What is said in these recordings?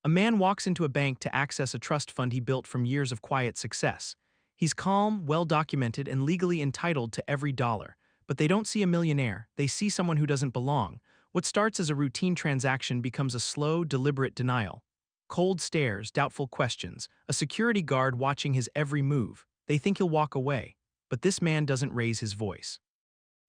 A man walks into a bank to access a trust fund he built from years of quiet success. He's calm, well-documented, and legally entitled to every dollar. But they don't see a millionaire, they see someone who doesn't belong. What starts as a routine transaction becomes a slow, deliberate denial. Cold stares, doubtful questions, a security guard watching his every move. They think he'll walk away. But this man doesn't raise his voice.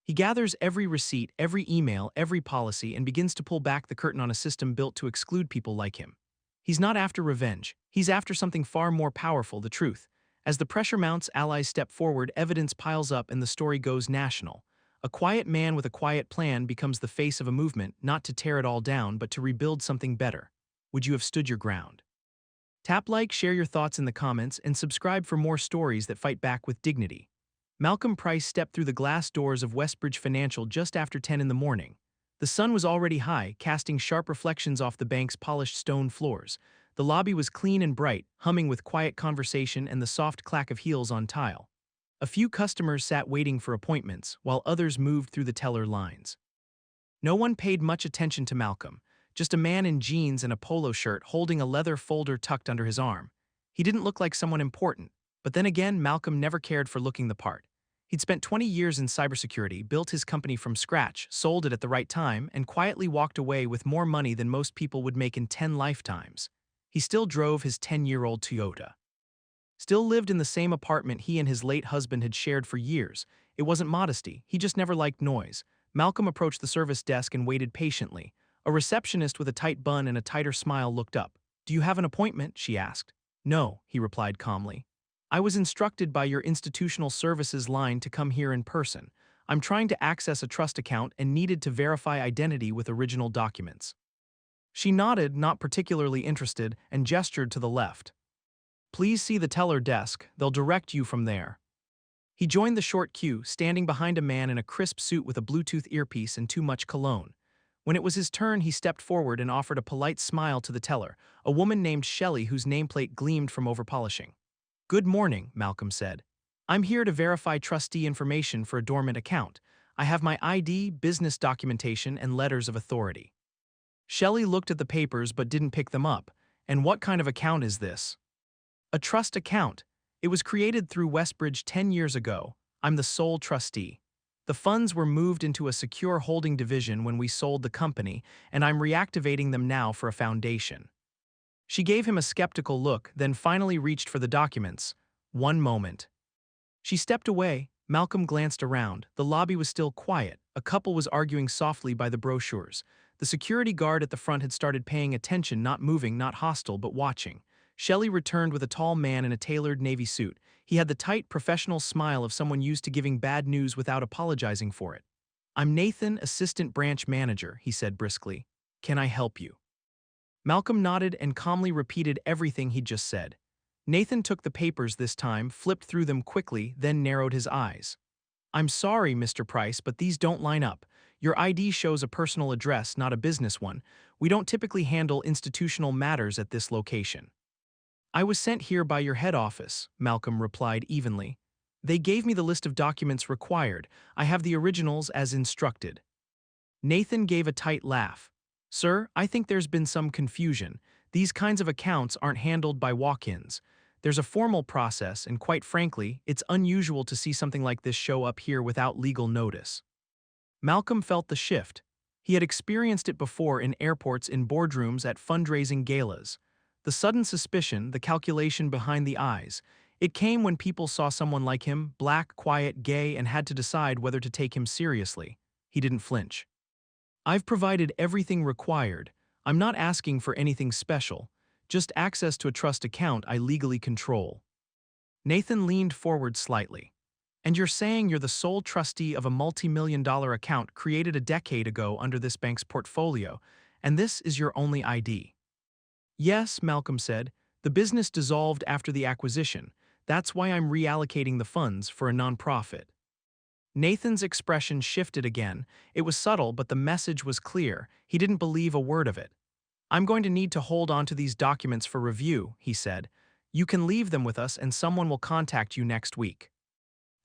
He gathers every receipt, every email, every policy, and begins to pull back the curtain on a system built to exclude people like him. He's not after revenge. He's after something far more powerful, the truth. As the pressure mounts, allies step forward, evidence piles up, and the story goes national. A quiet man with a quiet plan becomes the face of a movement, not to tear it all down, but to rebuild something better. Would you have stood your ground? Tap like, share your thoughts in the comments, and subscribe for more stories that fight back with dignity. Malcolm Price stepped through the glass doors of Westbridge Financial just after 10 in the morning. The sun was already high, casting sharp reflections off the bank's polished stone floors. The lobby was clean and bright, humming with quiet conversation and the soft clack of heels on tile. A few customers sat waiting for appointments, while others moved through the teller lines. No one paid much attention to Malcolm, just a man in jeans and a polo shirt holding a leather folder tucked under his arm. He didn't look like someone important, but then again, Malcolm never cared for looking the part. He'd spent 20 years in cybersecurity, built his company from scratch, sold it at the right time, and quietly walked away with more money than most people would make in 10 lifetimes. He still drove his 10-year-old Toyota. Still lived in the same apartment he and his late husband had shared for years. It wasn't modesty, he just never liked noise. Malcolm approached the service desk and waited patiently. A receptionist with a tight bun and a tighter smile looked up. "Do you have an appointment?" she asked. "No," he replied calmly. "I was instructed by your institutional services line to come here in person. I'm trying to access a trust account and needed to verify identity with original documents." She nodded, not particularly interested, and gestured to the left. "Please see the teller desk, they'll direct you from there." He joined the short queue, standing behind a man in a crisp suit with a Bluetooth earpiece and too much cologne. When it was his turn, he stepped forward and offered a polite smile to the teller, a woman named Shelley whose nameplate gleamed from overpolishing. "Good morning," Malcolm said. "I'm here to verify trustee information for a dormant account. I have my ID, business documentation, and letters of authority." Shelley looked at the papers but didn't pick them up. "And what kind of account is this?" "A trust account. It was created through Westbridge 10 years ago. I'm the sole trustee. The funds were moved into a secure holding division when we sold the company, and I'm reactivating them now for a foundation." She gave him a skeptical look, then finally reached for the documents. "One moment." She stepped away. Malcolm glanced around. The lobby was still quiet. A couple was arguing softly by the brochures. The security guard at the front had started paying attention, not moving, not hostile, but watching. Shelley returned with a tall man in a tailored navy suit. He had the tight, professional smile of someone used to giving bad news without apologizing for it. "I'm Nathan, assistant branch manager," he said briskly. "Can I help you?" Malcolm nodded and calmly repeated everything he'd just said. Nathan took the papers this time, flipped through them quickly, then narrowed his eyes. "I'm sorry, Mr. Price, but these don't line up. Your ID shows a personal address, not a business one. We don't typically handle institutional matters at this location." "I was sent here by your head office," Malcolm replied evenly. "They gave me the list of documents required. I have the originals as instructed." Nathan gave a tight laugh. "Sir, I think there's been some confusion. These kinds of accounts aren't handled by walk-ins. There's a formal process, and quite frankly, it's unusual to see something like this show up here without legal notice." Malcolm felt the shift. He had experienced it before in airports, in boardrooms, at fundraising galas. The sudden suspicion, the calculation behind the eyes, it came when people saw someone like him, black, quiet, gay, and had to decide whether to take him seriously. He didn't flinch. "I've provided everything required. I'm not asking for anything special, just access to a trust account I legally control." Nathan leaned forward slightly. "And you're saying you're the sole trustee of a multi-million-dollar account created a decade ago under this bank's portfolio, and this is your only ID?" "Yes," Malcolm said. "The business dissolved after the acquisition. That's why I'm reallocating the funds for a nonprofit." Nathan's expression shifted again. It was subtle, but the message was clear. He didn't believe a word of it. "I'm going to need to hold on to these documents for review," he said. "You can leave them with us and someone will contact you next week."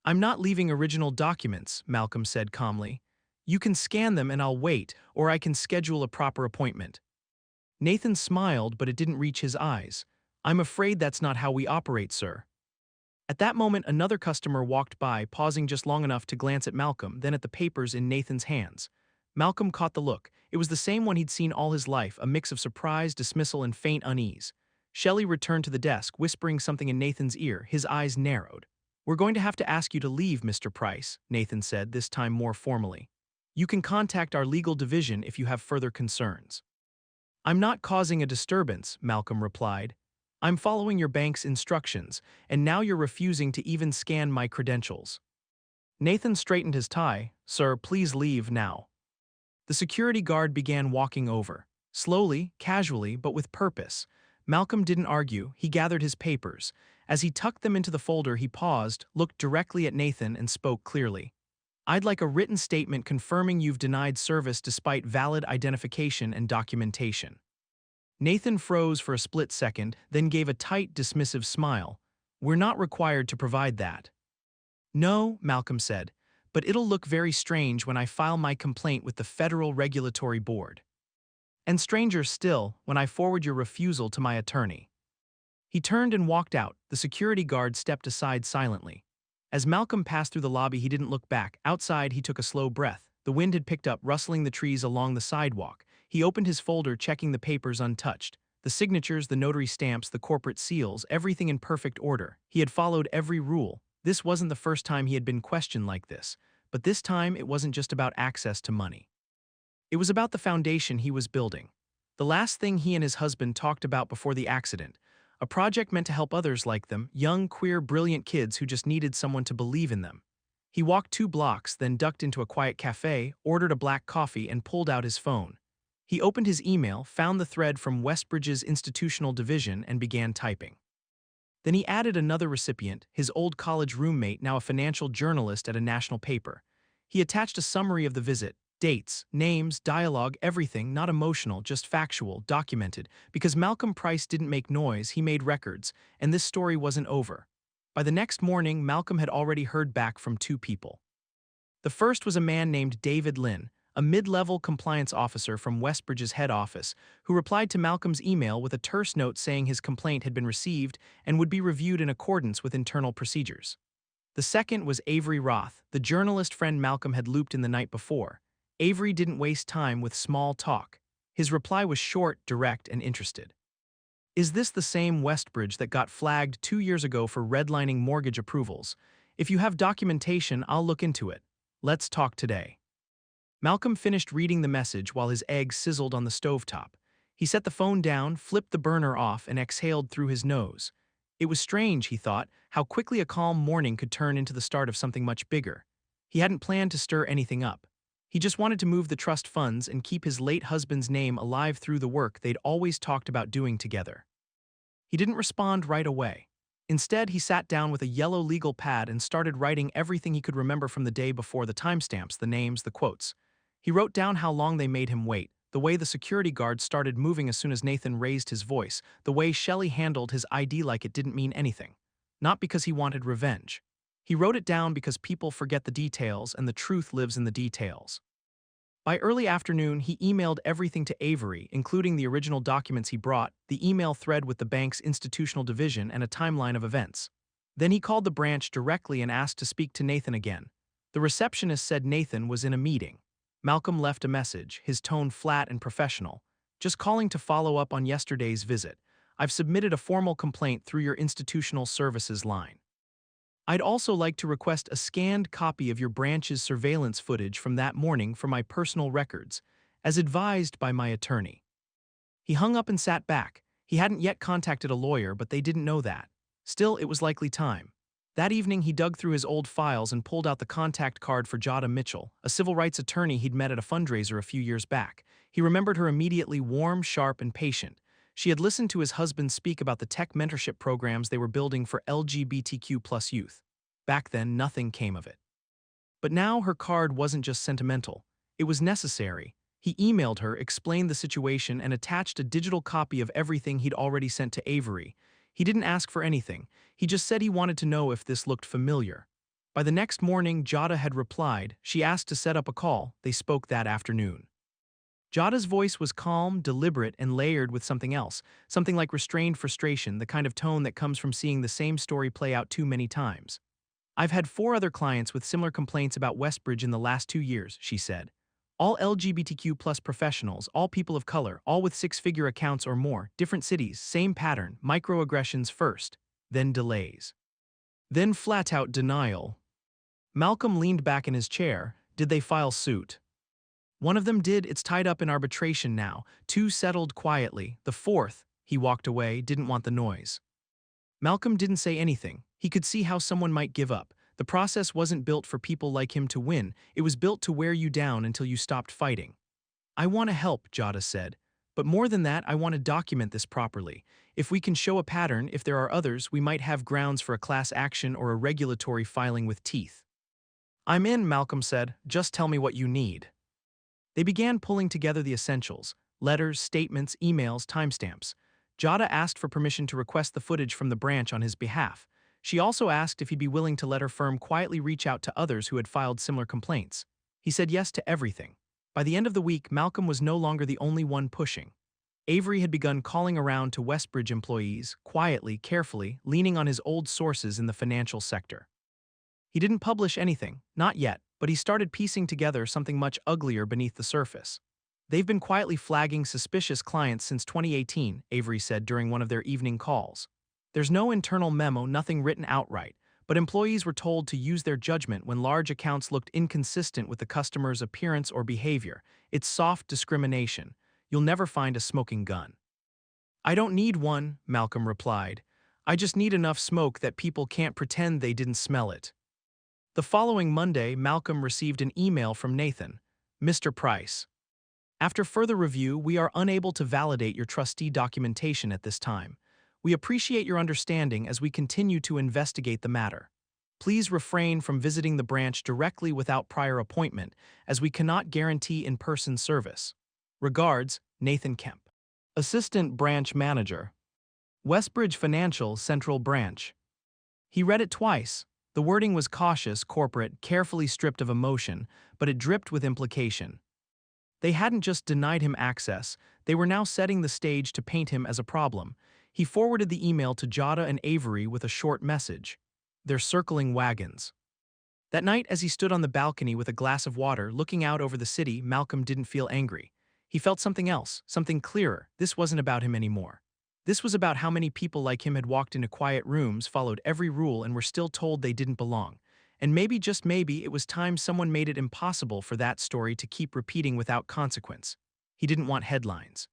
"I'm not leaving original documents," Malcolm said calmly. "You can scan them and I'll wait, or I can schedule a proper appointment." Nathan smiled, but it didn't reach his eyes. "I'm afraid that's not how we operate, sir." At that moment, another customer walked by, pausing just long enough to glance at Malcolm, then at the papers in Nathan's hands. Malcolm caught the look. It was the same one he'd seen all his life, a mix of surprise, dismissal, and faint unease. Shelley returned to the desk, whispering something in Nathan's ear. His eyes narrowed. "We're going to have to ask you to leave, Mr. Price," Nathan said, this time more formally. "You can contact our legal division if you have further concerns." "I'm not causing a disturbance," Malcolm replied. "I'm following your bank's instructions, and now you're refusing to even scan my credentials." Nathan straightened his tie. "Sir, please leave now." The security guard began walking over. Slowly, casually, but with purpose. Malcolm didn't argue, he gathered his papers. As he tucked them into the folder, he paused, looked directly at Nathan, and spoke clearly. "I'd like a written statement confirming you've denied service despite valid identification and documentation." Nathan froze for a split second, then gave a tight, dismissive smile. "We're not required to provide that." "No," Malcolm said, "but it'll look very strange when I file my complaint with the Federal Regulatory Board. And stranger still, when I forward your refusal to my attorney." He turned and walked out. The security guard stepped aside silently. As Malcolm passed through the lobby, he didn't look back. Outside, he took a slow breath. The wind had picked up, rustling the trees along the sidewalk. He opened his folder, checking the papers untouched. The signatures, the notary stamps, the corporate seals, everything in perfect order. He had followed every rule. This wasn't the first time he had been questioned like this. But this time, it wasn't just about access to money. It was about the foundation he was building. The last thing he and his husband talked about before the accident. A project meant to help others like them, young, queer, brilliant kids who just needed someone to believe in them. He walked 2 blocks, then ducked into a quiet cafe, ordered a black coffee, and pulled out his phone. He opened his email, found the thread from Westbridge's institutional division, and began typing. Then he added another recipient, his old college roommate, now a financial journalist at a national paper. He attached a summary of the visit, dates, names, dialogue, everything, not emotional, just factual, documented. Because Malcolm Price didn't make noise, he made records, and this story wasn't over. By the next morning, Malcolm had already heard back from 2 people. The first was a man named David Lynn, a mid-level compliance officer from Westbridge's head office, who replied to Malcolm's email with a terse note saying his complaint had been received and would be reviewed in accordance with internal procedures. The second was Avery Roth, the journalist friend Malcolm had looped in the night before. Avery didn't waste time with small talk. His reply was short, direct, and interested. "Is this the same Westbridge that got flagged 2 years ago for redlining mortgage approvals? If you have documentation, I'll look into it. Let's talk today." Malcolm finished reading the message while his eggs sizzled on the stovetop. He set the phone down, flipped the burner off, and exhaled through his nose. It was strange, he thought, how quickly a calm morning could turn into the start of something much bigger. He hadn't planned to stir anything up. He just wanted to move the trust funds and keep his late husband's name alive through the work they'd always talked about doing together. He didn't respond right away. Instead, he sat down with a yellow legal pad and started writing everything he could remember from the day before, the timestamps, the names, the quotes. He wrote down how long they made him wait, the way the security guard started moving as soon as Nathan raised his voice, the way Shelley handled his ID like it didn't mean anything. Not because he wanted revenge. He wrote it down because people forget the details and the truth lives in the details. By early afternoon, he emailed everything to Avery, including the original documents he brought, the email thread with the bank's institutional division, and a timeline of events. Then he called the branch directly and asked to speak to Nathan again. The receptionist said Nathan was in a meeting. Malcolm left a message, his tone flat and professional. "Just calling to follow up on yesterday's visit. I've submitted a formal complaint through your institutional services line. I'd also like to request a scanned copy of your branch's surveillance footage from that morning for my personal records, as advised by my attorney." He hung up and sat back. He hadn't yet contacted a lawyer, but they didn't know that. Still, it was likely time. That evening, he dug through his old files and pulled out the contact card for Jada Mitchell, a civil rights attorney he'd met at a fundraiser a few years back. He remembered her immediately, warm, sharp, and patient. She had listened to his husband speak about the tech mentorship programs they were building for LGBTQ+ youth. Back then, nothing came of it. But now her card wasn't just sentimental. It was necessary. He emailed her, explained the situation, and attached a digital copy of everything he'd already sent to Avery. He didn't ask for anything. He just said he wanted to know if this looked familiar. By the next morning, Jada had replied. She asked to set up a call. They spoke that afternoon. Jada's voice was calm, deliberate, and layered with something else, something like restrained frustration, the kind of tone that comes from seeing the same story play out too many times. I've had 4 other clients with similar complaints about Westbridge in the last 2 years, she said. All LGBTQ plus professionals, all people of color, all with 6-figure accounts or more, different cities, same pattern, microaggressions first, then delays. Then flat-out denial. Malcolm leaned back in his chair. Did they file suit? One of them did. It's tied up in arbitration now. 2 settled quietly. The 4th, he walked away, didn't want the noise. Malcolm didn't say anything. He could see how someone might give up. The process wasn't built for people like him to win. It was built to wear you down until you stopped fighting. I want to help, Jada said. But more than that, I want to document this properly. If we can show a pattern, if there are others, we might have grounds for a class action or a regulatory filing with teeth. I'm in, Malcolm said. Just tell me what you need. They began pulling together the essentials: letters, statements, emails, timestamps. Jada asked for permission to request the footage from the branch on his behalf. She also asked if he'd be willing to let her firm quietly reach out to others who had filed similar complaints. He said yes to everything. By the end of the week, Malcolm was no longer the only one pushing. Avery had begun calling around to Westbridge employees, quietly, carefully, leaning on his old sources in the financial sector. He didn't publish anything, not yet, but he started piecing together something much uglier beneath the surface. They've been quietly flagging suspicious clients since 2018, Avery said during one of their evening calls. There's no internal memo, nothing written outright, but employees were told to use their judgment when large accounts looked inconsistent with the customer's appearance or behavior. It's soft discrimination. You'll never find a smoking gun. I don't need one, Malcolm replied. I just need enough smoke that people can't pretend they didn't smell it. The following Monday, Malcolm received an email from Nathan. Mr. Price. After further review, we are unable to validate your trustee documentation at this time. We appreciate your understanding as we continue to investigate the matter. Please refrain from visiting the branch directly without prior appointment, as we cannot guarantee in-person service. Regards, Nathan Kemp. Assistant Branch Manager. Westbridge Financial Central Branch. He read it twice. The wording was cautious, corporate, carefully stripped of emotion, but it dripped with implication. They hadn't just denied him access, they were now setting the stage to paint him as a problem. He forwarded the email to Jada and Avery with a short message. They're circling wagons. That night, as he stood on the balcony with a glass of water, looking out over the city, Malcolm didn't feel angry. He felt something else, something clearer. This wasn't about him anymore. This was about how many people like him had walked into quiet rooms, followed every rule, and were still told they didn't belong. And maybe, just maybe, it was time someone made it impossible for that story to keep repeating without consequence. He didn't want headlines.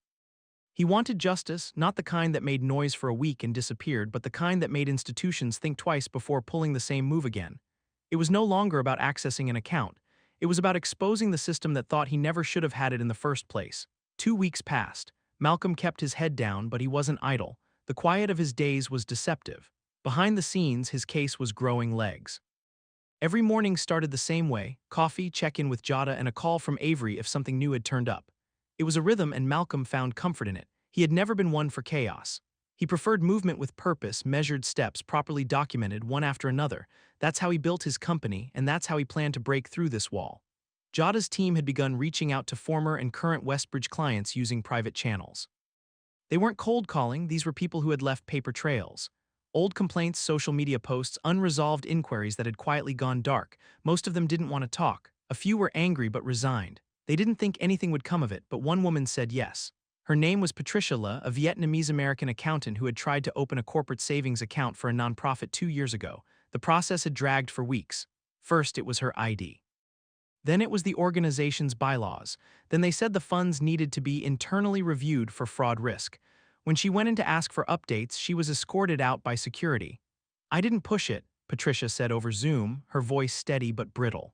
He wanted justice, not the kind that made noise for a week and disappeared, but the kind that made institutions think twice before pulling the same move again. It was no longer about accessing an account. It was about exposing the system that thought he never should have had it in the first place. 2 weeks passed. Malcolm kept his head down, but he wasn't idle. The quiet of his days was deceptive. Behind the scenes, his case was growing legs. Every morning started the same way: coffee, check-in with Jada, and a call from Avery if something new had turned up. It was a rhythm, and Malcolm found comfort in it. He had never been one for chaos. He preferred movement with purpose, measured steps, properly documented, one after another. That's how he built his company, and that's how he planned to break through this wall. Jada's team had begun reaching out to former and current Westbridge clients using private channels. They weren't cold calling, these were people who had left paper trails. Old complaints, social media posts, unresolved inquiries that had quietly gone dark. Most of them didn't want to talk. A few were angry but resigned. They didn't think anything would come of it, but one woman said yes. Her name was Patricia Le, a Vietnamese-American accountant who had tried to open a corporate savings account for a nonprofit 2 years ago. The process had dragged for weeks. First, it was her ID. Then it was the organization's bylaws. Then they said the funds needed to be internally reviewed for fraud risk. When she went in to ask for updates, she was escorted out by security. I didn't push it, Patricia said over Zoom, her voice steady but brittle.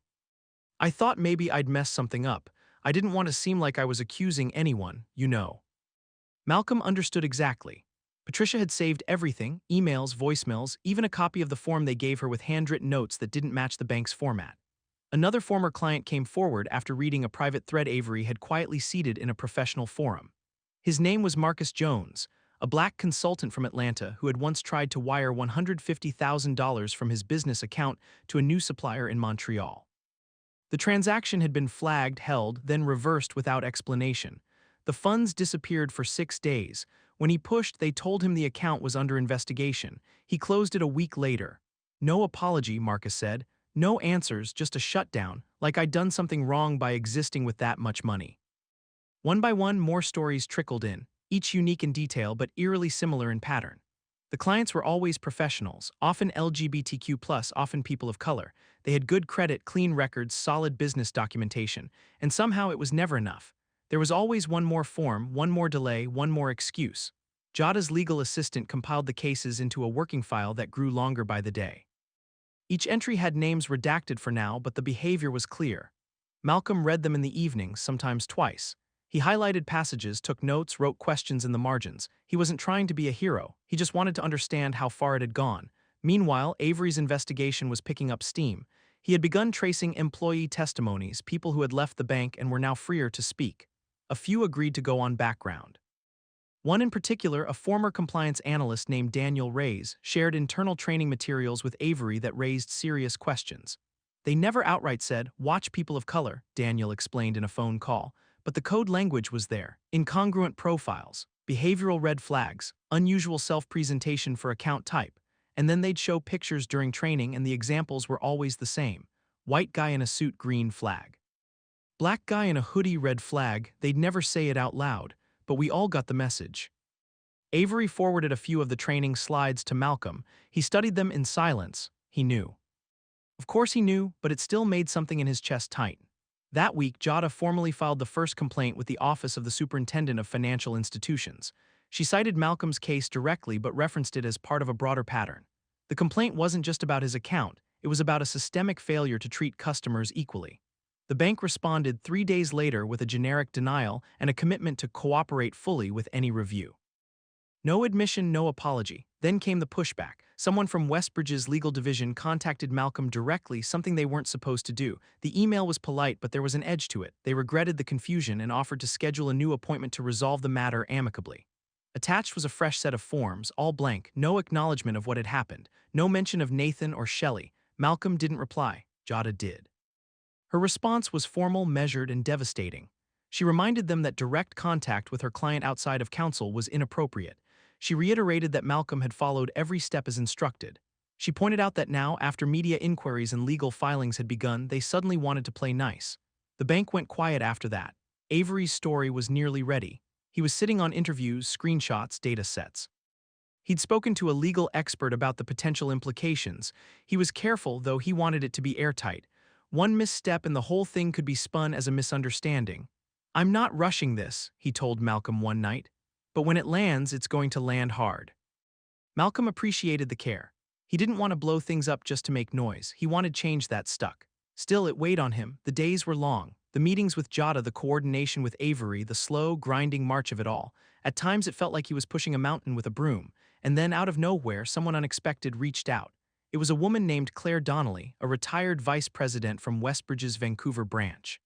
I thought maybe I'd mess something up. I didn't want to seem like I was accusing anyone, you know. Malcolm understood exactly. Patricia had saved everything: emails, voicemails, even a copy of the form they gave her with handwritten notes that didn't match the bank's format. Another former client came forward after reading a private thread Avery had quietly seeded in a professional forum. His name was Marcus Jones, a black consultant from Atlanta who had once tried to wire $150,000 from his business account to a new supplier in Montreal. The transaction had been flagged, held, then reversed without explanation. The funds disappeared for 6 days. When he pushed, they told him the account was under investigation. He closed it a week later. No apology, Marcus said. No answers, just a shutdown, like I'd done something wrong by existing with that much money. One by one, more stories trickled in, each unique in detail but eerily similar in pattern. The clients were always professionals, often LGBTQ+, often people of color. They had good credit, clean records, solid business documentation, and somehow it was never enough. There was always one more form, one more delay, one more excuse. Jada's legal assistant compiled the cases into a working file that grew longer by the day. Each entry had names redacted for now, but the behavior was clear. Malcolm read them in the evenings, sometimes twice. He highlighted passages, took notes, wrote questions in the margins. He wasn't trying to be a hero, he just wanted to understand how far it had gone. Meanwhile, Avery's investigation was picking up steam. He had begun tracing employee testimonies, people who had left the bank and were now freer to speak. A few agreed to go on background. One in particular, a former compliance analyst named Daniel Reyes, shared internal training materials with Avery that raised serious questions. They never outright said, "Watch people of color," Daniel explained in a phone call, but the code language was there. Incongruent profiles, behavioral red flags, unusual self-presentation for account type. And then they'd show pictures during training and the examples were always the same. White guy in a suit, green flag. Black guy in a hoodie, red flag. They'd never say it out loud, but we all got the message. Avery forwarded a few of the training slides to Malcolm. He studied them in silence. He knew. Of course he knew, but it still made something in his chest tight. That week, Jada formally filed the first complaint with the Office of the Superintendent of Financial Institutions. She cited Malcolm's case directly but referenced it as part of a broader pattern. The complaint wasn't just about his account, it was about a systemic failure to treat customers equally. The bank responded 3 days later with a generic denial and a commitment to cooperate fully with any review. No admission, no apology. Then came the pushback. Someone from Westbridge's legal division contacted Malcolm directly, something they weren't supposed to do. The email was polite, but there was an edge to it. They regretted the confusion and offered to schedule a new appointment to resolve the matter amicably. Attached was a fresh set of forms, all blank, no acknowledgement of what had happened, no mention of Nathan or Shelley. Malcolm didn't reply. Jada did. Her response was formal, measured, and devastating. She reminded them that direct contact with her client outside of counsel was inappropriate. She reiterated that Malcolm had followed every step as instructed. She pointed out that now, after media inquiries and legal filings had begun, they suddenly wanted to play nice. The bank went quiet after that. Avery's story was nearly ready. He was sitting on interviews, screenshots, data sets. He'd spoken to a legal expert about the potential implications. He was careful, though he wanted it to be airtight. One misstep and the whole thing could be spun as a misunderstanding. "I'm not rushing this," he told Malcolm one night. "But when it lands, it's going to land hard." Malcolm appreciated the care. He didn't want to blow things up just to make noise. He wanted change that stuck. Still, it weighed on him. The days were long. The meetings with Jada, the coordination with Avery, the slow, grinding march of it all. At times it felt like he was pushing a mountain with a broom. And then, out of nowhere, someone unexpected reached out. It was a woman named Claire Donnelly, a retired vice president from Westbridge's Vancouver branch.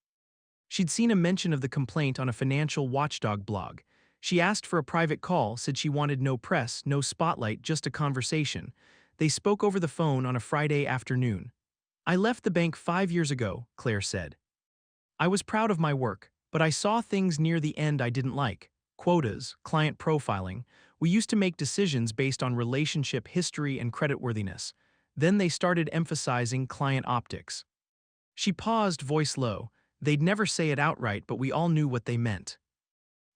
She'd seen a mention of the complaint on a financial watchdog blog. She asked for a private call, said she wanted no press, no spotlight, just a conversation. They spoke over the phone on a Friday afternoon. "I left the bank 5 years ago," Claire said. "I was proud of my work, but I saw things near the end I didn't like. Quotas, client profiling. We used to make decisions based on relationship history and creditworthiness. Then they started emphasizing client optics." She paused, voice low. They'd never say it outright, but we all knew what they meant.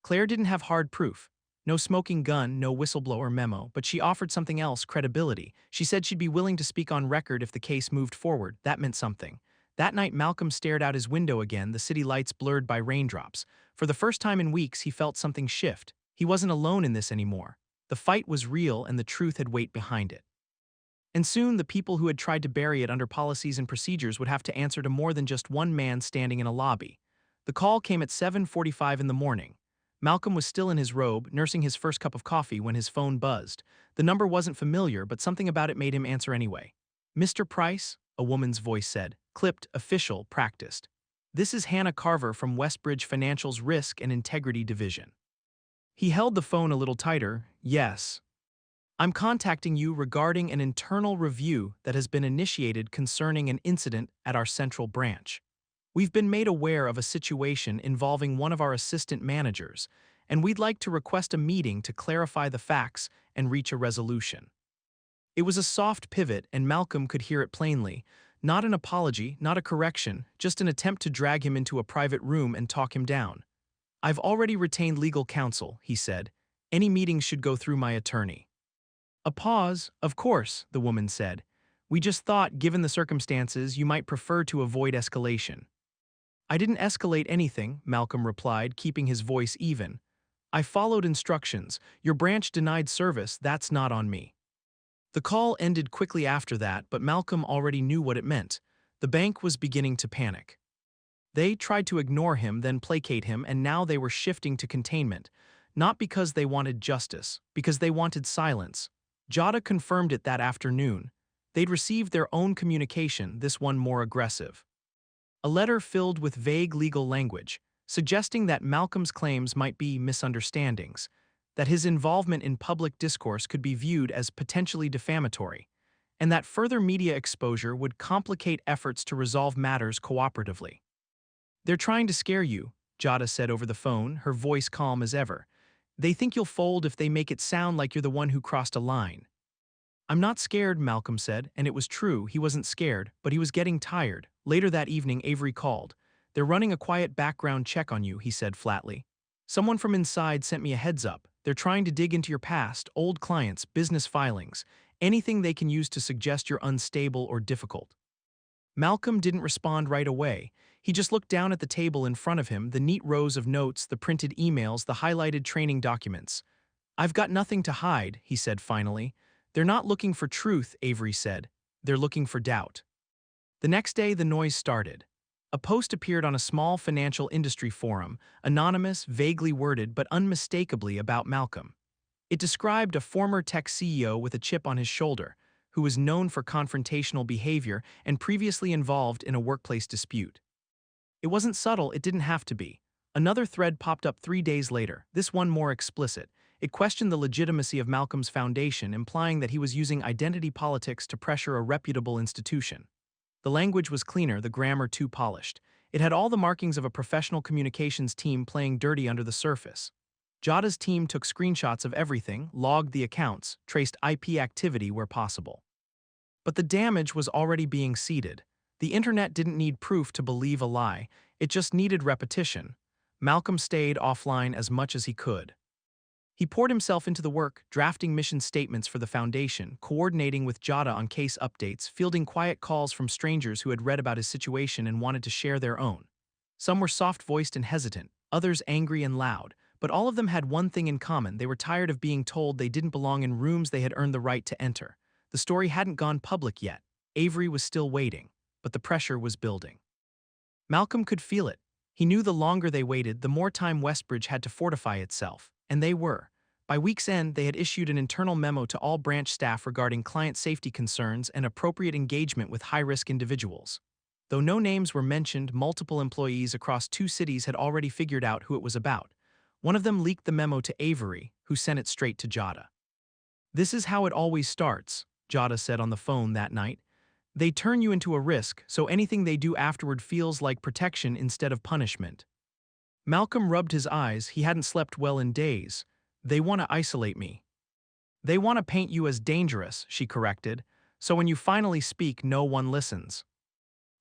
Claire didn't have hard proof. No smoking gun, no whistleblower memo, but she offered something else, credibility. She said she'd be willing to speak on record if the case moved forward. That meant something. That night, Malcolm stared out his window again, the city lights blurred by raindrops. For the first time in weeks, he felt something shift. He wasn't alone in this anymore. The fight was real and the truth had weight behind it. And soon, the people who had tried to bury it under policies and procedures would have to answer to more than just one man standing in a lobby. The call came at 7:45 in the morning. Malcolm was still in his robe, nursing his first cup of coffee when his phone buzzed. The number wasn't familiar, but something about it made him answer anyway. "Mr. Price?" a woman's voice said, clipped, official, practiced. "This is Hannah Carver from Westbridge Financial's Risk and Integrity Division." He held the phone a little tighter. "Yes. I'm contacting you regarding an internal review that has been initiated concerning an incident at our central branch." We've been made aware of a situation involving one of our assistant managers, and we'd like to request a meeting to clarify the facts and reach a resolution. It was a soft pivot, and Malcolm could hear it plainly. Not an apology, not a correction, just an attempt to drag him into a private room and talk him down. I've already retained legal counsel, he said. Any meetings should go through my attorney. A pause. Of course, the woman said. We just thought, given the circumstances, you might prefer to avoid escalation. I didn't escalate anything, Malcolm replied, keeping his voice even. I followed instructions. Your branch denied service, that's not on me. The call ended quickly after that, but Malcolm already knew what it meant. The bank was beginning to panic. They tried to ignore him, then placate him, and now they were shifting to containment. Not because they wanted justice, because they wanted silence. Jada confirmed it that afternoon. They'd received their own communication, this one more aggressive. A letter filled with vague legal language, suggesting that Malcolm's claims might be misunderstandings, that his involvement in public discourse could be viewed as potentially defamatory, and that further media exposure would complicate efforts to resolve matters cooperatively. They're trying to scare you, Jada said over the phone, her voice calm as ever. They think you'll fold if they make it sound like you're the one who crossed a line. I'm not scared, Malcolm said, and it was true, he wasn't scared, but he was getting tired. Later that evening, Avery called. They're running a quiet background check on you, he said flatly. Someone from inside sent me a heads up. They're trying to dig into your past, old clients, business filings, anything they can use to suggest you're unstable or difficult. Malcolm didn't respond right away. He just looked down at the table in front of him, the neat rows of notes, the printed emails, the highlighted training documents. I've got nothing to hide, he said finally. They're not looking for truth, Avery said. They're looking for doubt. The next day, the noise started. A post appeared on a small financial industry forum, anonymous, vaguely worded, but unmistakably about Malcolm. It described a former tech CEO with a chip on his shoulder, who was known for confrontational behavior and previously involved in a workplace dispute. It wasn't subtle, it didn't have to be. Another thread popped up 3 days later, this one more explicit. It questioned the legitimacy of Malcolm's foundation, implying that he was using identity politics to pressure a reputable institution. The language was cleaner, the grammar too polished. It had all the markings of a professional communications team playing dirty under the surface. Jada's team took screenshots of everything, logged the accounts, traced IP activity where possible. But the damage was already being seeded. The internet didn't need proof to believe a lie, it just needed repetition. Malcolm stayed offline as much as he could. He poured himself into the work, drafting mission statements for the foundation, coordinating with Jada on case updates, fielding quiet calls from strangers who had read about his situation and wanted to share their own. Some were soft-voiced and hesitant, others angry and loud, but all of them had one thing in common: they were tired of being told they didn't belong in rooms they had earned the right to enter. The story hadn't gone public yet. Avery was still waiting, but the pressure was building. Malcolm could feel it. He knew the longer they waited, the more time Westbridge had to fortify itself, and they were. By week's end, they had issued an internal memo to all branch staff regarding client safety concerns and appropriate engagement with high-risk individuals. Though no names were mentioned, multiple employees across 2 cities had already figured out who it was about. One of them leaked the memo to Avery, who sent it straight to Jada. This is how it always starts, Jada said on the phone that night. They turn you into a risk, so anything they do afterward feels like protection instead of punishment. Malcolm rubbed his eyes, he hadn't slept well in days. They want to isolate me. They want to paint you as dangerous, she corrected, so when you finally speak, no one listens.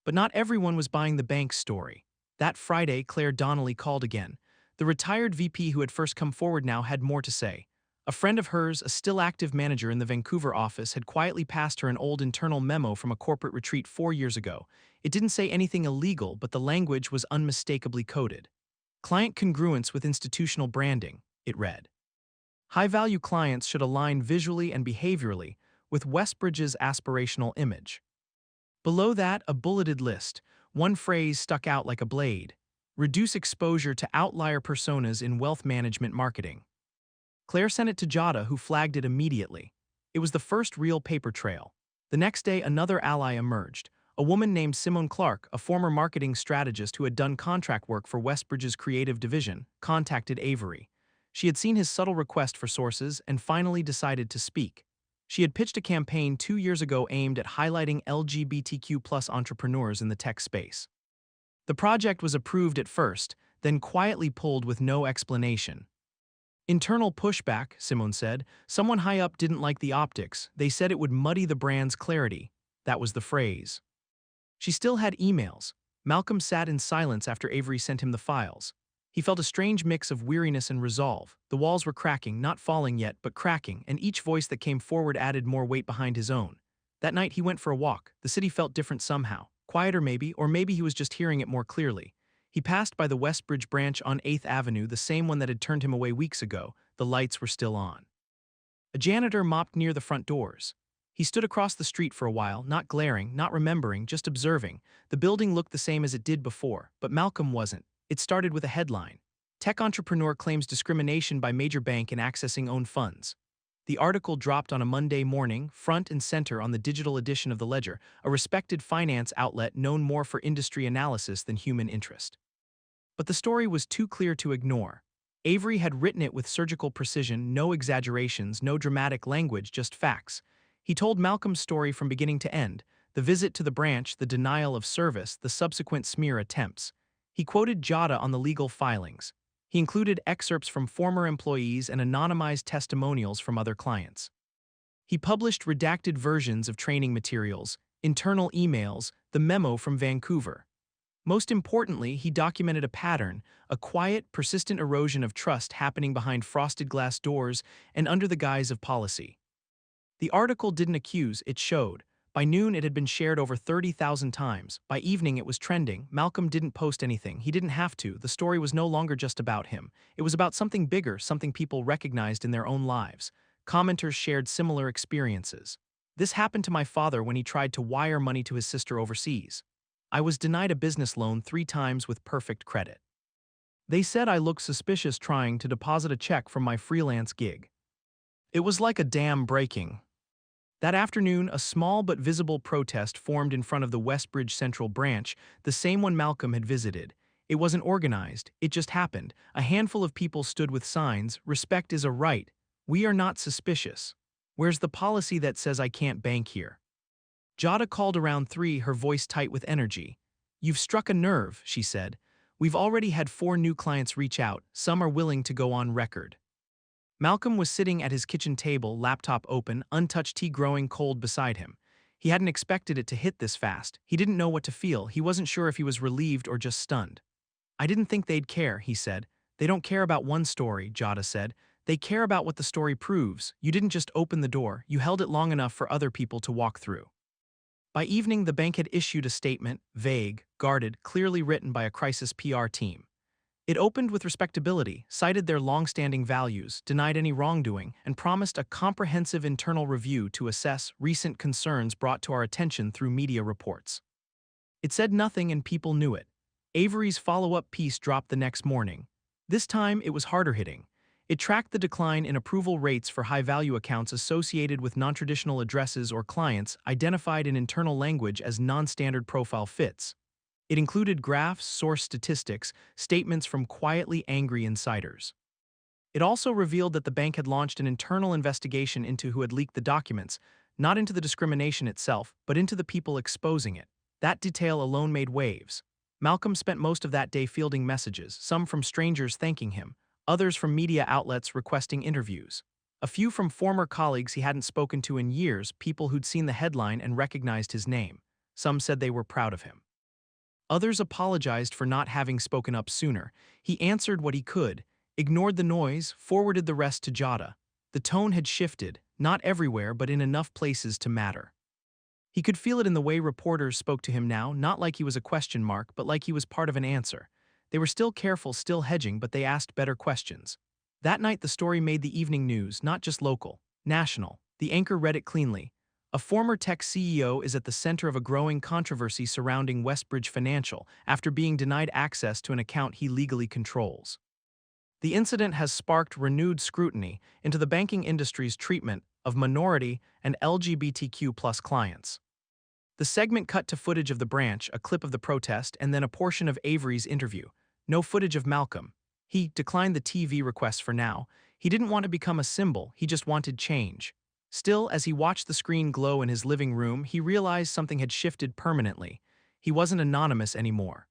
But not everyone was buying the bank's story. That Friday, Claire Donnelly called again. The retired VP who had first come forward now had more to say. A friend of hers, a still active manager in the Vancouver office, had quietly passed her an old internal memo from a corporate retreat 4 years ago. It didn't say anything illegal, but the language was unmistakably coded. Client congruence with institutional branding, it read. High-value clients should align visually and behaviorally with Westbridge's aspirational image. Below that, a bulleted list. One phrase stuck out like a blade. Reduce exposure to outlier personas in wealth management marketing. Claire sent it to Jada, who flagged it immediately. It was the first real paper trail. The next day, another ally emerged. A woman named Simone Clark, a former marketing strategist who had done contract work for Westbridge's creative division, contacted Avery. She had seen his subtle request for sources and finally decided to speak. She had pitched a campaign 2 years ago aimed at highlighting LGBTQ+ entrepreneurs in the tech space. The project was approved at first, then quietly pulled with no explanation. Internal pushback, Simone said. Someone high up didn't like the optics. They said it would muddy the brand's clarity. That was the phrase. She still had emails. Malcolm sat in silence after Avery sent him the files. He felt a strange mix of weariness and resolve. The walls were cracking, not falling yet, but cracking, and each voice that came forward added more weight behind his own. That night he went for a walk. The city felt different somehow. Quieter maybe, or maybe he was just hearing it more clearly. He passed by the Westbridge branch on 8th Avenue, the same one that had turned him away weeks ago. The lights were still on. A janitor mopped near the front doors. He stood across the street for a while, not glaring, not remembering, just observing. The building looked the same as it did before, but Malcolm wasn't. It started with a headline. Tech entrepreneur claims discrimination by major bank in accessing own funds. The article dropped on a Monday morning, front and center on the digital edition of the Ledger, a respected finance outlet known more for industry analysis than human interest. But the story was too clear to ignore. Avery had written it with surgical precision, no exaggerations, no dramatic language, just facts. He told Malcolm's story from beginning to end, the visit to the branch, the denial of service, the subsequent smear attempts. He quoted Jada on the legal filings. He included excerpts from former employees and anonymized testimonials from other clients. He published redacted versions of training materials, internal emails, the memo from Vancouver. Most importantly, he documented a pattern, a quiet, persistent erosion of trust happening behind frosted glass doors and under the guise of policy. The article didn't accuse, it showed. By noon, it had been shared over 30,000 times. By evening, it was trending. Malcolm didn't post anything. He didn't have to. The story was no longer just about him. It was about something bigger, something people recognized in their own lives. Commenters shared similar experiences. This happened to my father when he tried to wire money to his sister overseas. I was denied a business loan 3 times with perfect credit. They said I looked suspicious trying to deposit a check from my freelance gig. It was like a dam breaking. That afternoon, a small but visible protest formed in front of the Westbridge Central branch, the same one Malcolm had visited. It wasn't organized, it just happened. A handful of people stood with signs, "Respect is a right. We are not suspicious. Where's the policy that says I can't bank here?" Jada called around 3, her voice tight with energy. "You've struck a nerve," she said. "We've already had 4 new clients reach out. Some are willing to go on record." Malcolm was sitting at his kitchen table, laptop open, untouched tea growing cold beside him. He hadn't expected it to hit this fast. He didn't know what to feel. He wasn't sure if he was relieved or just stunned. "I didn't think they'd care," he said. "They don't care about one story," Jada said. "They care about what the story proves. You didn't just open the door, you held it long enough for other people to walk through." By evening, the bank had issued a statement, vague, guarded, clearly written by a crisis PR team. It opened with respectability, cited their long-standing values, denied any wrongdoing, and promised a comprehensive internal review to assess recent concerns brought to our attention through media reports. It said nothing and people knew it. Avery's follow-up piece dropped the next morning. This time, it was harder hitting. It tracked the decline in approval rates for high-value accounts associated with non-traditional addresses or clients identified in internal language as non-standard profile fits. It included graphs, source statistics, statements from quietly angry insiders. It also revealed that the bank had launched an internal investigation into who had leaked the documents, not into the discrimination itself, but into the people exposing it. That detail alone made waves. Malcolm spent most of that day fielding messages, some from strangers thanking him, others from media outlets requesting interviews. A few from former colleagues he hadn't spoken to in years, people who'd seen the headline and recognized his name. Some said they were proud of him. Others apologized for not having spoken up sooner. He answered what he could, ignored the noise, forwarded the rest to Jada. The tone had shifted, not everywhere but in enough places to matter. He could feel it in the way reporters spoke to him now, not like he was a question mark, but like he was part of an answer. They were still careful, still hedging, but they asked better questions. That night the story made the evening news, not just local, national. The anchor read it cleanly. A former tech CEO is at the center of a growing controversy surrounding Westbridge Financial after being denied access to an account he legally controls. The incident has sparked renewed scrutiny into the banking industry's treatment of minority and LGBTQ+ clients. The segment cut to footage of the branch, a clip of the protest, and then a portion of Avery's interview. No footage of Malcolm. He declined the TV request for now. He didn't want to become a symbol, he just wanted change. Still, as he watched the screen glow in his living room, he realized something had shifted permanently. He wasn't anonymous anymore.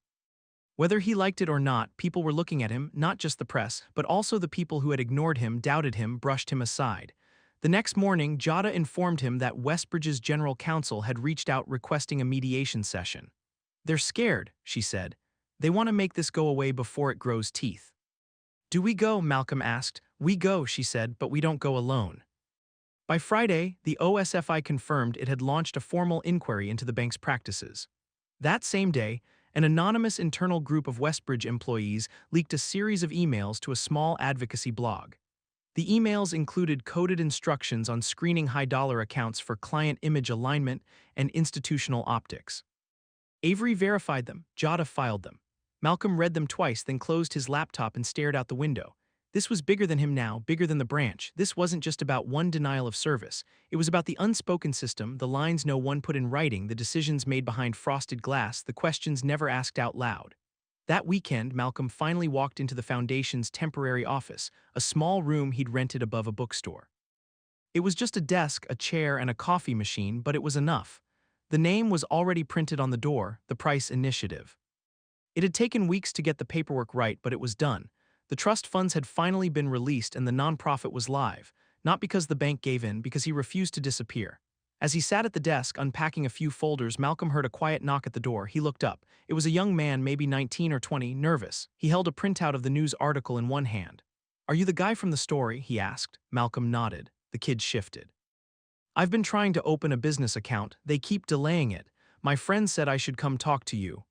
Whether he liked it or not, people were looking at him, not just the press, but also the people who had ignored him, doubted him, brushed him aside. The next morning, Jada informed him that Westbridge's general counsel had reached out requesting a mediation session. "They're scared," she said. "They want to make this go away before it grows teeth." "Do we go?" Malcolm asked. "We go," she said, "but we don't go alone." By Friday, the OSFI confirmed it had launched a formal inquiry into the bank's practices. That same day, an anonymous internal group of Westbridge employees leaked a series of emails to a small advocacy blog. The emails included coded instructions on screening high-dollar accounts for client image alignment and institutional optics. Avery verified them, Jada filed them. Malcolm read them twice, then closed his laptop and stared out the window. This was bigger than him now, bigger than the branch. This wasn't just about one denial of service. It was about the unspoken system, the lines no one put in writing, the decisions made behind frosted glass, the questions never asked out loud. That weekend, Malcolm finally walked into the Foundation's temporary office, a small room he'd rented above a bookstore. It was just a desk, a chair, and a coffee machine, but it was enough. The name was already printed on the door, the Price Initiative. It had taken weeks to get the paperwork right, but it was done. The trust funds had finally been released and the nonprofit was live, not because the bank gave in, because he refused to disappear. As he sat at the desk unpacking a few folders, Malcolm heard a quiet knock at the door. He looked up. It was a young man, maybe 19 or 20, nervous. He held a printout of the news article in one hand. "Are you the guy from the story?" he asked. Malcolm nodded. The kid shifted. "I've been trying to open a business account. They keep delaying it. My friend said I should come talk to you."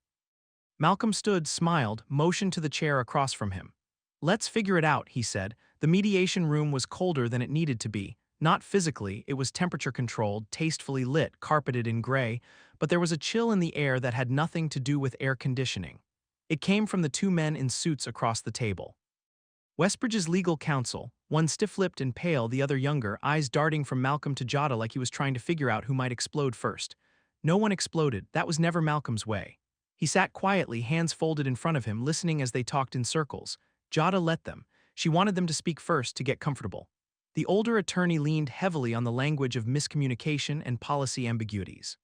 Malcolm stood, smiled, motioned to the chair across from him. "Let's figure it out," he said. The mediation room was colder than it needed to be. Not physically, it was temperature-controlled, tastefully lit, carpeted in gray, but there was a chill in the air that had nothing to do with air conditioning. It came from the two men in suits across the table. Westbridge's legal counsel, one stiff-lipped and pale, the other younger, eyes darting from Malcolm to Jada like he was trying to figure out who might explode first. No one exploded. That was never Malcolm's way. He sat quietly, hands folded in front of him, listening as they talked in circles. Jada let them. She wanted them to speak first to get comfortable. The older attorney leaned heavily on the language of miscommunication and policy ambiguities.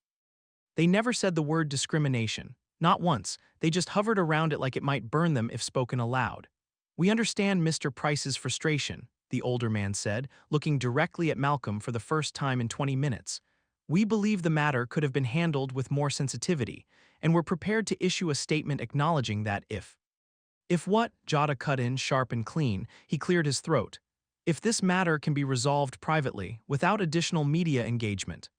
They never said the word discrimination. Not once. They just hovered around it like it might burn them if spoken aloud. "We understand Mr. Price's frustration," the older man said, looking directly at Malcolm for the first time in 20 minutes. "We believe the matter could have been handled with more sensitivity, and we're prepared to issue a statement acknowledging that if what?" Jada cut in, sharp and clean. He cleared his throat. "If this matter can be resolved privately, without additional media engagement."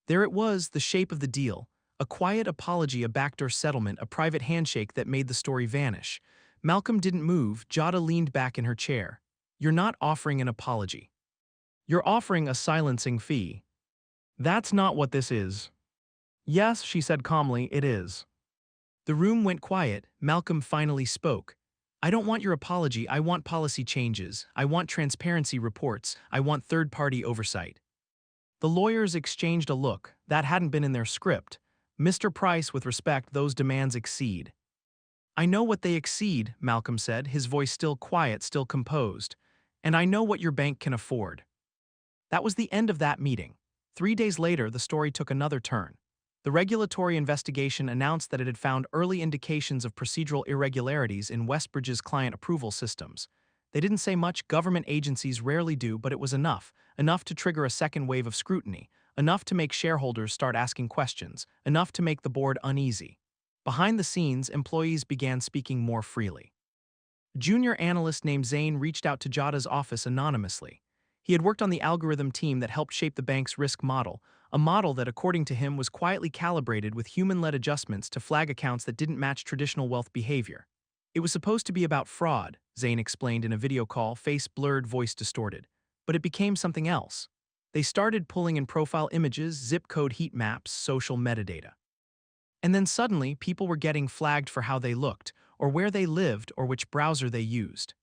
There it was, the shape of the deal. A quiet apology, a backdoor settlement, a private handshake that made the story vanish. Malcolm didn't move. Jada leaned back in her chair. "You're not offering an apology. You're offering a silencing fee. That's not what this is." "Yes," she said calmly, "it is." The room went quiet. Malcolm finally spoke. "I don't want your apology. I want policy changes. I want transparency reports. I want third-party oversight." The lawyers exchanged a look. That hadn't been in their script. "Mr. Price, with respect, those demands exceed." "I know what they exceed," Malcolm said, his voice still quiet, still composed. "And I know what your bank can afford." That was the end of that meeting. 3 days later, the story took another turn. The regulatory investigation announced that it had found early indications of procedural irregularities in Westbridge's client approval systems. They didn't say much. Government agencies rarely do, but it was enough to trigger a second wave of scrutiny, enough to make shareholders start asking questions, enough to make the board uneasy. Behind the scenes, employees began speaking more freely. A junior analyst named Zane reached out to Jada's office anonymously. He had worked on the algorithm team that helped shape the bank's risk model, a model that, according to him, was quietly calibrated with human-led adjustments to flag accounts that didn't match traditional wealth behavior. It was supposed to be about fraud, Zane explained in a video call, face blurred, voice distorted. But it became something else. They started pulling in profile images, zip code heat maps, social metadata. And then suddenly, people were getting flagged for how they looked, or where they lived, or which browser they used.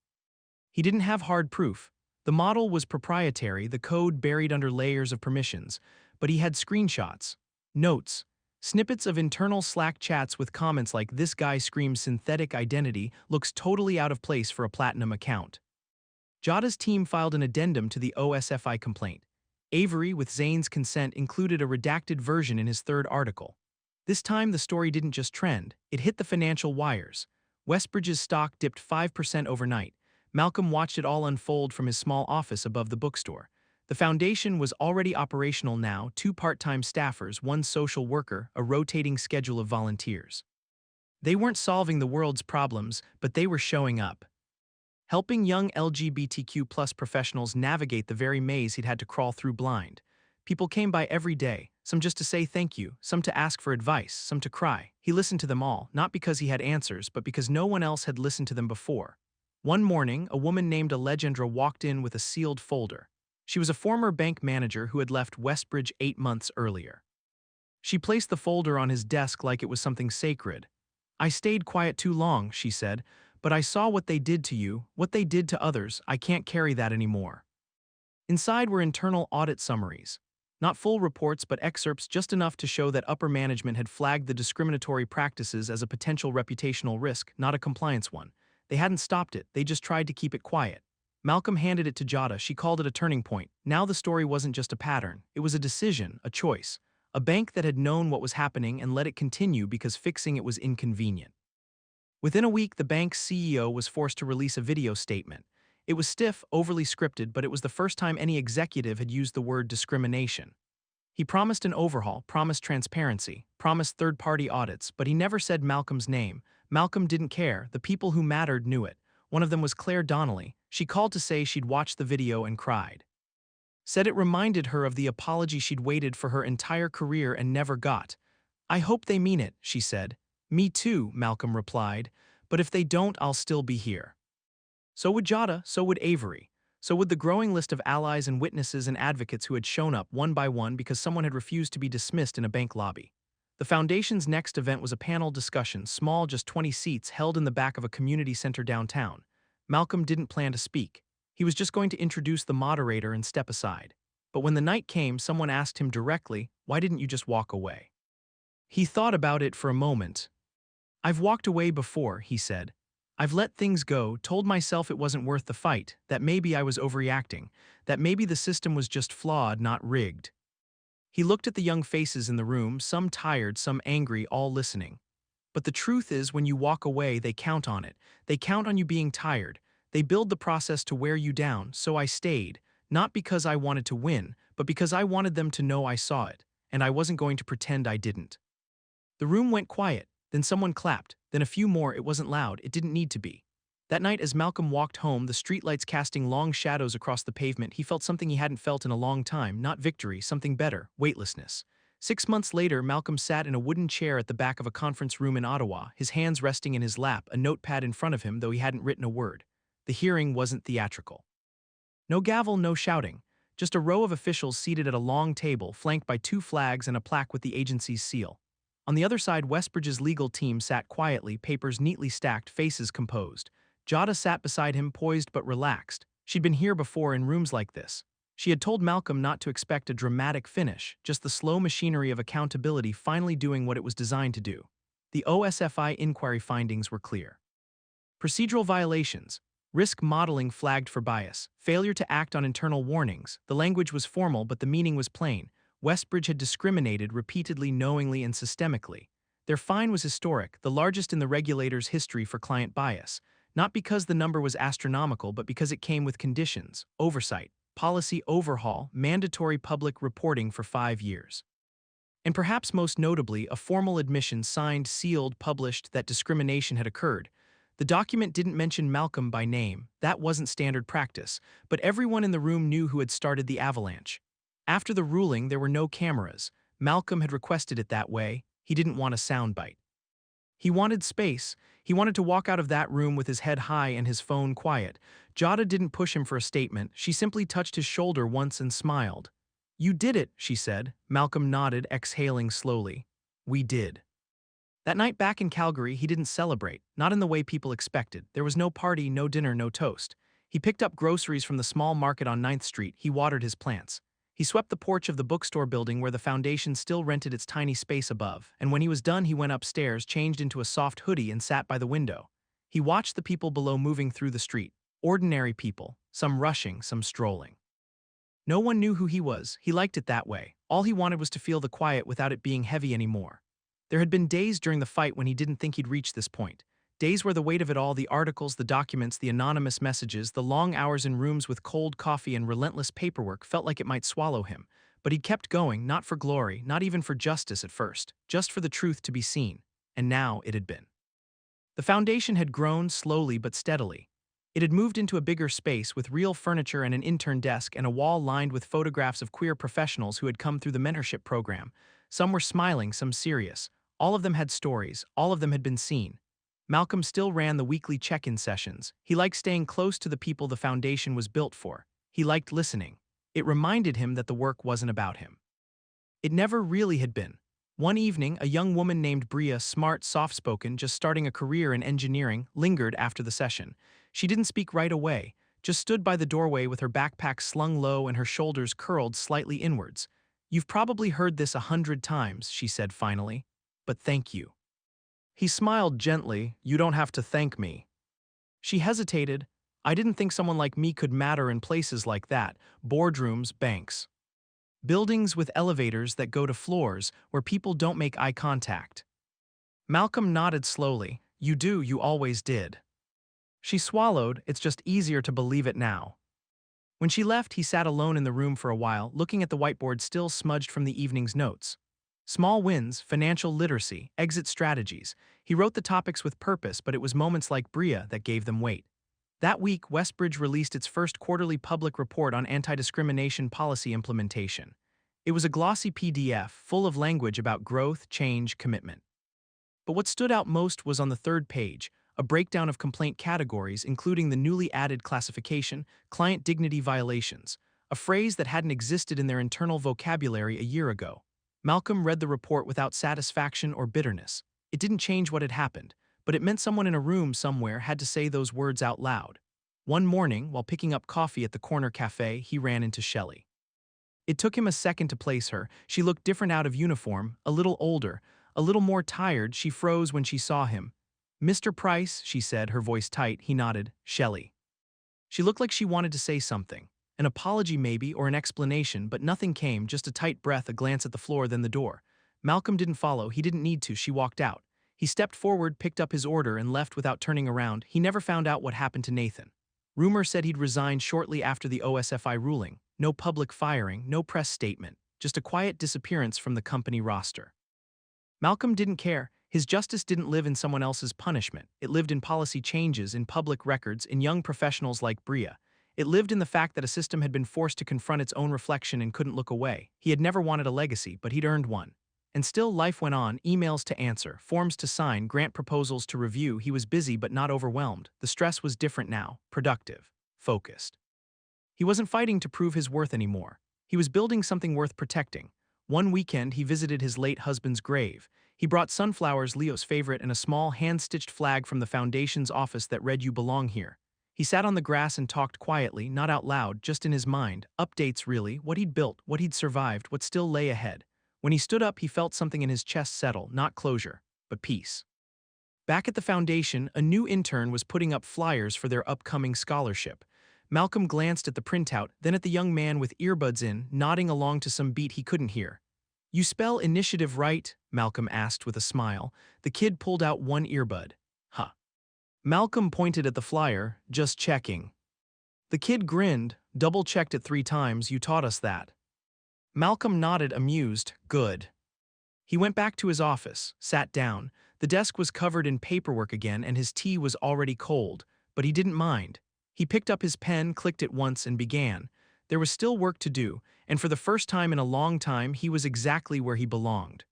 He didn't have hard proof. The model was proprietary, the code buried under layers of permissions, but he had screenshots, notes, snippets of internal Slack chats with comments like, "This guy screams synthetic identity, looks totally out of place for a platinum account." Jada's team filed an addendum to the OSFI complaint. Avery, with Zane's consent, included a redacted version in his third article. This time, the story didn't just trend, it hit the financial wires. Westbridge's stock dipped 5% overnight. Malcolm watched it all unfold from his small office above the bookstore. The foundation was already operational now, 2 part-time staffers, 1 social worker, a rotating schedule of volunteers. They weren't solving the world's problems, but they were showing up. Helping young LGBTQ+ professionals navigate the very maze he'd had to crawl through blind. People came by every day, some just to say thank you, some to ask for advice, some to cry. He listened to them all, not because he had answers, but because no one else had listened to them before. One morning, a woman named Alejandra walked in with a sealed folder. She was a former bank manager who had left Westbridge 8 months earlier. She placed the folder on his desk like it was something sacred. "I stayed quiet too long," she said, "but I saw what they did to you, what they did to others. I can't carry that anymore." Inside were internal audit summaries. Not full reports, but excerpts just enough to show that upper management had flagged the discriminatory practices as a potential reputational risk, not a compliance one. They hadn't stopped it, they just tried to keep it quiet. Malcolm handed it to Jada. She called it a turning point. Now the story wasn't just a pattern, it was a decision, a choice. A bank that had known what was happening and let it continue because fixing it was inconvenient. Within a week, the bank's CEO was forced to release a video statement. It was stiff, overly scripted, but it was the first time any executive had used the word discrimination. He promised an overhaul, promised transparency, promised third-party audits, but he never said Malcolm's name. Malcolm didn't care. The people who mattered knew it. One of them was Claire Donnelly. She called to say she'd watched the video and cried. Said it reminded her of the apology she'd waited for her entire career and never got. "I hope they mean it," she said. "Me too," Malcolm replied, "but if they don't, I'll still be here." So would Jada, so would Avery. So would the growing list of allies and witnesses and advocates who had shown up one by one because someone had refused to be dismissed in a bank lobby. The foundation's next event was a panel discussion, small, just 20 seats, held in the back of a community center downtown. Malcolm didn't plan to speak. He was just going to introduce the moderator and step aside. But when the night came, someone asked him directly, "Why didn't you just walk away?" He thought about it for a moment. "I've walked away before," he said. "I've let things go, told myself it wasn't worth the fight, that maybe I was overreacting, that maybe the system was just flawed, not rigged." He looked at the young faces in the room, some tired, some angry, all listening. But the truth is, when you walk away, they count on it. They count on you being tired. They build the process to wear you down, so I stayed, not because I wanted to win, but because I wanted them to know I saw it, and I wasn't going to pretend I didn't. The room went quiet, then someone clapped, then a few more. It wasn't loud, it didn't need to be. That night, as Malcolm walked home, the streetlights casting long shadows across the pavement, he felt something he hadn't felt in a long time, not victory, something better, weightlessness. 6 months later, Malcolm sat in a wooden chair at the back of a conference room in Ottawa, his hands resting in his lap, a notepad in front of him, though he hadn't written a word. The hearing wasn't theatrical. No gavel, no shouting, just a row of officials seated at a long table, flanked by 2 flags and a plaque with the agency's seal. On the other side, Westbridge's legal team sat quietly, papers neatly stacked, faces composed. Jada sat beside him, poised but relaxed. She'd been here before in rooms like this. She had told Malcolm not to expect a dramatic finish, just the slow machinery of accountability finally doing what it was designed to do. The OSFI inquiry findings were clear. Procedural violations. Risk modeling flagged for bias. Failure to act on internal warnings. The language was formal, but the meaning was plain. Westbridge had discriminated repeatedly, knowingly, and systemically. Their fine was historic, the largest in the regulator's history for client bias. Not because the number was astronomical, but because it came with conditions, oversight, policy overhaul, mandatory public reporting for 5 years. And perhaps most notably, a formal admission signed, sealed, published that discrimination had occurred. The document didn't mention Malcolm by name, that wasn't standard practice, but everyone in the room knew who had started the avalanche. After the ruling, there were no cameras. Malcolm had requested it that way. He didn't want a soundbite. He wanted space. He wanted to walk out of that room with his head high and his phone quiet. Jada didn't push him for a statement. She simply touched his shoulder once and smiled. "You did it," she said. Malcolm nodded, exhaling slowly. "We did." That night back in Calgary, he didn't celebrate, not in the way people expected. There was no party, no dinner, no toast. He picked up groceries from the small market on 9th Street. He watered his plants. He swept the porch of the bookstore building where the foundation still rented its tiny space above, and when he was done, he went upstairs, changed into a soft hoodie, and sat by the window. He watched the people below moving through the street. Ordinary people, some rushing, some strolling. No one knew who he was. He liked it that way. All he wanted was to feel the quiet without it being heavy anymore. There had been days during the fight when he didn't think he'd reach this point. Days where the weight of it all, the articles, the documents, the anonymous messages, the long hours in rooms with cold coffee and relentless paperwork felt like it might swallow him. But he'd kept going, not for glory, not even for justice at first, just for the truth to be seen. And now it had been. The foundation had grown slowly but steadily. It had moved into a bigger space with real furniture and an intern desk and a wall lined with photographs of queer professionals who had come through the mentorship program. Some were smiling, some serious. All of them had stories, all of them had been seen. Malcolm still ran the weekly check-in sessions. He liked staying close to the people the foundation was built for. He liked listening. It reminded him that the work wasn't about him. It never really had been. One evening, a young woman named Bria, smart, soft-spoken, just starting a career in engineering, lingered after the session. She didn't speak right away, just stood by the doorway with her backpack slung low and her shoulders curled slightly inwards. "You've probably heard this 100 times," she said finally, "but thank you." He smiled gently. "You don't have to thank me." She hesitated. "I didn't think someone like me could matter in places like that, boardrooms, banks. Buildings with elevators that go to floors where people don't make eye contact." Malcolm nodded slowly. "You do, you always did." She swallowed. "It's just easier to believe it now." When she left, he sat alone in the room for a while, looking at the whiteboard still smudged from the evening's notes. Small wins, financial literacy, exit strategies. He wrote the topics with purpose, but it was moments like Bria that gave them weight. That week, Westbridge released its first quarterly public report on anti-discrimination policy implementation. It was a glossy PDF full of language about growth, change, commitment. But what stood out most was on the third page, a breakdown of complaint categories including the newly added classification, client dignity violations, a phrase that hadn't existed in their internal vocabulary a year ago. Malcolm read the report without satisfaction or bitterness. It didn't change what had happened, but it meant someone in a room somewhere had to say those words out loud. One morning, while picking up coffee at the corner cafe, he ran into Shelley. It took him a second to place her. She looked different out of uniform, a little older, a little more tired. She froze when she saw him. "Mr. Price," she said, her voice tight. He nodded. "Shelley." She looked like she wanted to say something. An apology maybe, or an explanation, but nothing came, just a tight breath, a glance at the floor, then the door. Malcolm didn't follow. He didn't need to. She walked out. He stepped forward, picked up his order, and left without turning around. He never found out what happened to Nathan. Rumor said he'd resigned shortly after the OSFI ruling. No public firing, no press statement, just a quiet disappearance from the company roster. Malcolm didn't care. His justice didn't live in someone else's punishment. It lived in policy changes, in public records, in young professionals like Bria. It lived in the fact that a system had been forced to confront its own reflection and couldn't look away. He had never wanted a legacy, but he'd earned one. And still, life went on, emails to answer, forms to sign, grant proposals to review. He was busy but not overwhelmed. The stress was different now, productive, focused. He wasn't fighting to prove his worth anymore. He was building something worth protecting. One weekend, he visited his late husband's grave. He brought sunflowers, Leo's favorite, and a small hand-stitched flag from the foundation's office that read, "You belong here." He sat on the grass and talked quietly, not out loud, just in his mind. Updates, really, what he'd built, what he'd survived, what still lay ahead. When he stood up, he felt something in his chest settle, not closure, but peace. Back at the foundation, a new intern was putting up flyers for their upcoming scholarship. Malcolm glanced at the printout, then at the young man with earbuds in, nodding along to some beat he couldn't hear. "You spell initiative right?" Malcolm asked with a smile. The kid pulled out one earbud. "Huh." Malcolm pointed at the flyer. "Just checking." The kid grinned. "Double-checked it 3 times, you taught us that." Malcolm nodded, amused. "Good." He went back to his office, sat down. The desk was covered in paperwork again and his tea was already cold, but he didn't mind. He picked up his pen, clicked it once, and began. There was still work to do, and for the first time in a long time, he was exactly where he belonged.